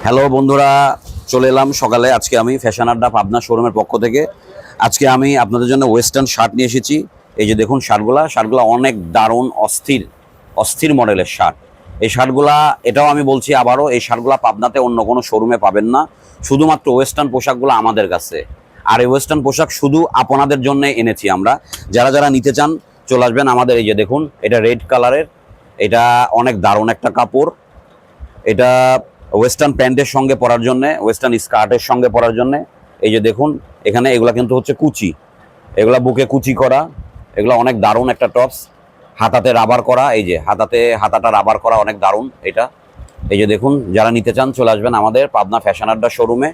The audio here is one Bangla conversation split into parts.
হ্যালো বন্ধুরা, চলে এলাম সকালে। আজকে আমি ফ্যাশন আড্ডা পাবনা শোরুমের পক্ষ থেকে আজকে আমি আপনাদের জন্য ওয়েস্টার্ন শার্ট নিয়ে এসেছি। এই যে দেখুন শার্টগুলা অনেক দারুণ অস্থির অস্থির মডেলের শার্ট। এই শার্টগুলা, এটাও আমি বলছি আবারও, এই শার্টগুলা পাবনাতে অন্য কোনো শোরুমে পাবেন না, শুধুমাত্র ওয়েস্টার্ন পোশাকগুলো আমাদের কাছে। আর এই ওয়েস্টার্ন পোশাক শুধু আপনাদের জন্য এনেছি আমরা। যারা যারা নিতে চান চলে আসবেন আমাদের। এই যে দেখুন, এটা রেড কালারের, এটা অনেক দারুণ একটা কাপড়। এটা ওয়েস্টার্ন প্যান্টের সঙ্গে পরার জন্য, ওয়েস্টার্ন স্কার্টের সঙ্গে পরার জন্য। এই যে দেখুন, এখানে এগুলা কিন্তু হচ্ছে কুচি, এগুলা বুকে কুচি করা, এগুলা অনেক দারুণ একটা টপস। হাতাতে রাবার করা, এই যে হাতাটা রাবার করা, অনেক দারুণ এটা। এই যে দেখুন, যারা নিতে চান চলে আসবেন আমাদের পাবনা ফ্যাশন আড্ডা শোরুমে।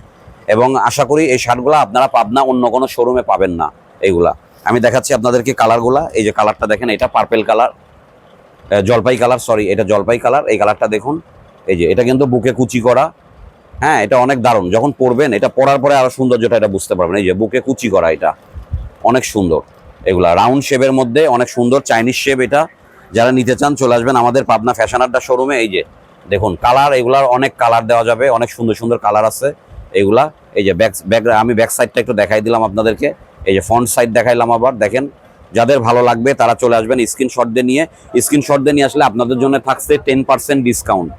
এবং আশা করি এই শার্টগুলো আপনারা পাবনা অন্য কোনো শোরুমে পাবেন না। এইগুলা আমি দেখাচ্ছি আপনাদেরকে কালারগুলা। এই যে কালারটা দেখেন, এটা পার্পেল কালার, জলপাই কালার, সরি এটা জলপাই কালার। এই কালারটা দেখুন, এই যে এটা কিন্তু বুকে কুচি করা। হ্যাঁ, এটা অনেক দারুণ। যখন পরবেন, এটা পরার পরে আরো সৌন্দর্যটা এটা বুঝতে পারবেন। এই যে বুকে কুচি করা, এটা অনেক সুন্দর। এগুলা রাউন্ড শেপের মধ্যে অনেক সুন্দর চাইনিজ শেপ এটা। যারা নিতে চান চলে আসবেন আমাদের পাবনা ফ্যাশন আড্ডা শোরুমে। এই যে দেখুন কালার, এগুলার অনেক কালার দেওয়া যাবে, অনেক সুন্দর সুন্দর কালার আছে এগুলা। এই যে আমি ব্যাক সাইডটা একটু দেখাই দিলাম আপনাদেরকে। এই যে ফ্রন্ট সাইড দেখাইলাম আবার, দেখেন। যাদের ভালো লাগবে তারা চলে আসবেন স্ক্রিনশট দিয়ে নিয়ে আসলে আপনাদের জন্য থাকছে 10% ডিসকাউন্ট।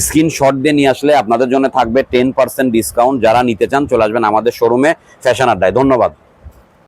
স্ক্রিনশট দিয়ে নিয়ে আসলে আপনাদের জন্য থাকবে 10% ডিসকাউন্ট। যারা নিতে চান চলে আসবেন আমাদের শোরুমে ফ্যাশন আড্ডায়। ধন্যবাদ।